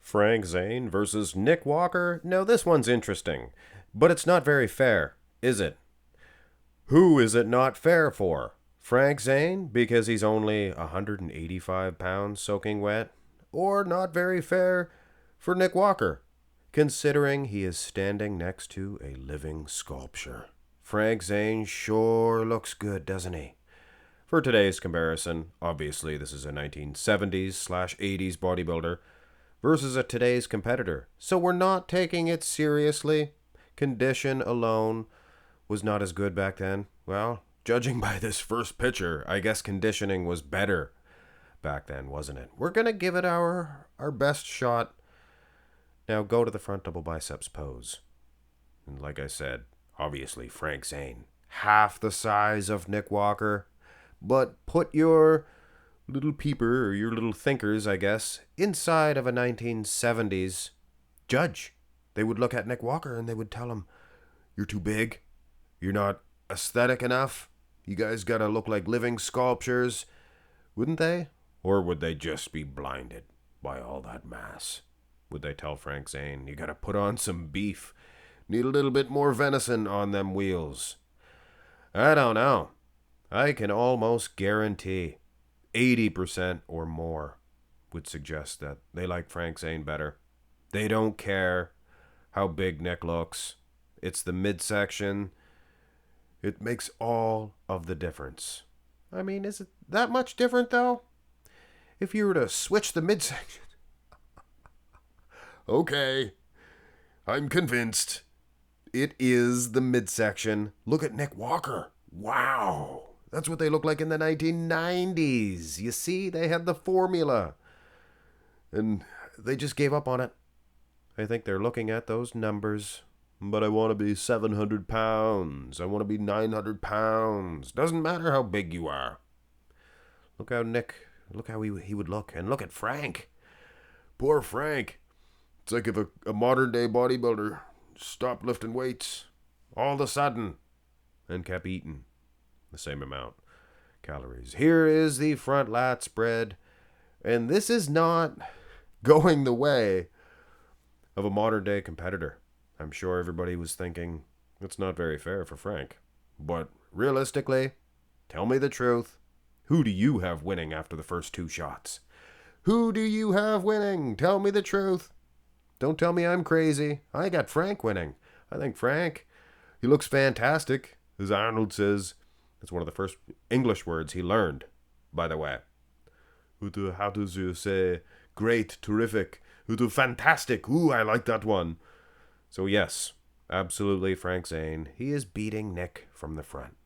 Frank Zane versus Nick Walker? No, this one's interesting. But it's not very fair, is it? Who is it not fair for? Frank Zane, because he's only 185 pounds soaking wet? Or not very fair for Nick Walker, considering he is standing next to a living sculpture? Frank Zane sure looks good, doesn't he? For today's comparison, obviously this is a 1970s/80s bodybuilder versus a today's competitor. So we're not taking it seriously. Condition alone was not as good back then. Well, judging by this first picture, I guess conditioning was better back then, wasn't it? We're going to give it our best shot. Now go to the front double biceps pose. And like I said, obviously Frank Zane, half the size of Nick Walker. But put your little peeper, or your little thinkers, I guess, inside of a 1970s judge. They would look at Nick Walker and they would tell him, "You're too big. You're not aesthetic enough. You guys gotta look like living sculptures." Wouldn't they? Or would they just be blinded by all that mass? Would they tell Frank Zane, "You gotta put on some beef. Need a little bit more venison on them wheels"? I don't know. I can almost guarantee 80% or more would suggest that they like Frank Zane better. They don't care how big Nick looks. It's the midsection. It makes all of the difference. I mean, is it that much different, though? If you were to switch the midsection. Okay, I'm convinced. It is the midsection. Look at Nick Walker. Wow. That's what they looked like in the 1990s. You see, they had the formula. And they just gave up on it. I think they're looking at those numbers. But I want to be 700 pounds. I want to be 900 pounds. Doesn't matter how big you are. Look how he would look. And look at Frank. Poor Frank. It's like if a modern day bodybuilder stopped lifting weights all of a sudden and kept eating the same amount calories. Here is the front lat spread, and this is not going the way of a modern day competitor. I'm sure everybody was thinking it's not very fair for Frank, but realistically, tell me the truth. Who do you have winning after the first two shots? Who do you have winning? Tell me the truth. Don't tell me I'm crazy. I got Frank winning. I think Frank, he looks fantastic, as Arnold says. It's one of the first English words he learned, by the way. How does you say great, terrific, fantastic? Ooh, I like that one. So yes, absolutely Frank Zane. He is beating Nick from the front.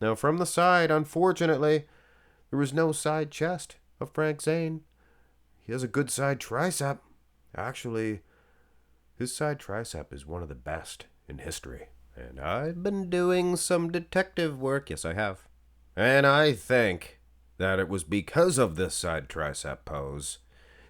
Now from the side, unfortunately, there was no side chest of Frank Zane. He has a good side tricep. Actually, his side tricep is one of the best in history. And I've been doing some detective work. Yes, I have. And I think that it was because of this side tricep pose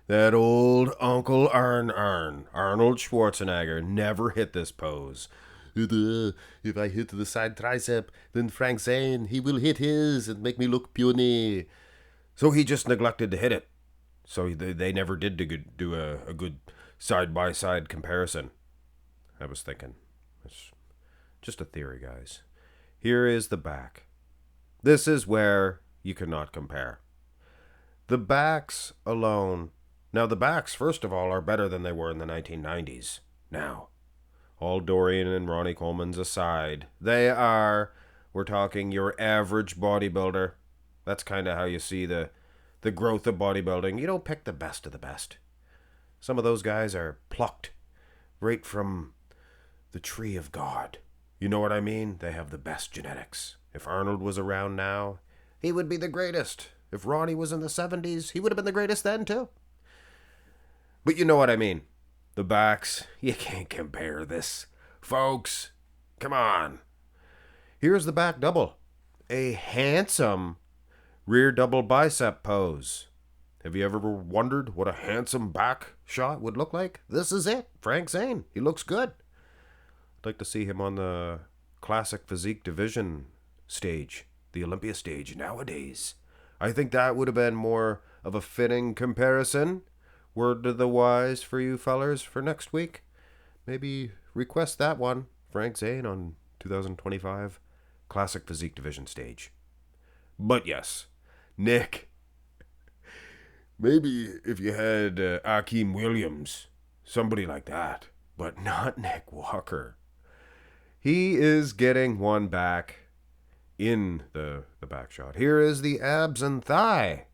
that old Uncle Arnold Schwarzenegger, never hit this pose. If I hit the side tricep, then Frank Zane, he will hit his and make me look puny. So he just neglected to hit it. So they never did do a good side-by-side comparison. I was thinking. It's just a theory, guys. Here is the back. This is where you cannot compare. The backs alone. Now, the backs, first of all, are better than they were in the 1990s. Now, all Dorian and Ronnie Coleman's aside, we're talking your average bodybuilder. That's kind of how you see the growth of bodybuilding. You don't pick the best of the best. Some of those guys are plucked right from the tree of God. You know what I mean? They have the best genetics. If Arnold was around now, he would be the greatest. If Ronnie was in the 70s, he would have been the greatest then too. But you know what I mean. The backs, you can't compare this. Folks, come on. Here's the back double. A handsome rear double bicep pose. Have you ever wondered what a handsome back shot would look like? This is it. Frank Zane. He looks good. I'd like to see him on the classic physique division stage, the Olympia stage nowadays. I think that would have been more of a fitting comparison. word to the wise for you fellers for next week? Maybe request that one, Frank Zane on 2025 Classic Physique Division stage. But yes, Nick, maybe if you had Akeem Williams, somebody like that, but not Nick Walker. He is getting one back in the back shot. Here is the abs and thigh.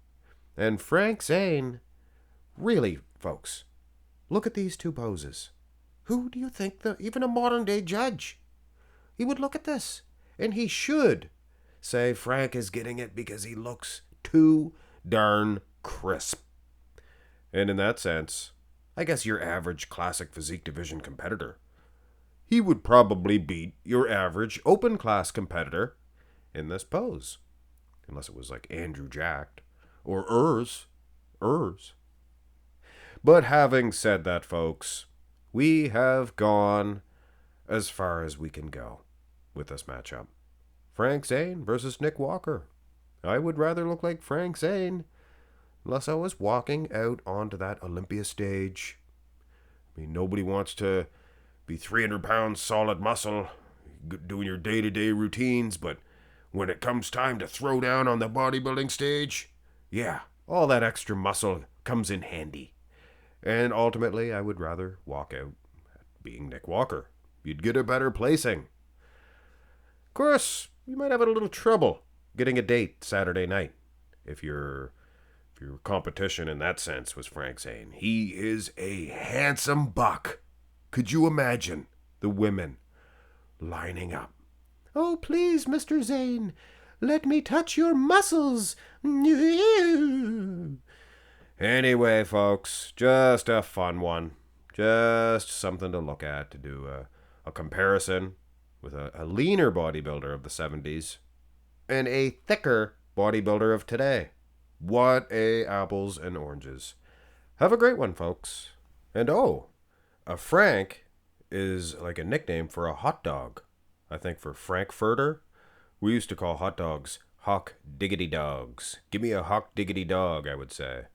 And Frank Zane, really, folks, look at these two poses. Who do you think, even a modern day judge, he would look at this, and he should say Frank is getting it because he looks too darn crisp. And in that sense, I guess your average classic physique division competitor, he would probably beat your average open class competitor in this pose. Unless it was like Andrew Jacked or Urs. But having said that, folks, we have gone as far as we can go with this matchup. Frank Zane versus Nick Walker. I would rather look like Frank Zane unless I was walking out onto that Olympia stage. I mean, nobody wants to be 300 pounds solid muscle doing your day-to-day routines, but when it comes time to throw down on the bodybuilding stage, yeah, all that extra muscle comes in handy. And ultimately, I would rather walk out being Nick Walker. You'd get a better placing. Of course, you might have a little trouble getting a date Saturday night if your competition in that sense was Frank Zane. He is a handsome buck. Could you imagine the women lining up? Oh, please, Mr. Zane, let me touch your muscles. Anyway, folks, just a fun one. Just something to look at, to do a comparison with a leaner bodybuilder of the 70s and a thicker bodybuilder of today. What a apples and oranges. Have a great one, folks. And oh, a Frank is like a nickname for a hot dog. I think for Frankfurter, we used to call hot dogs Hawk Diggity Dogs. Give me a Hawk Diggity Dog, I would say.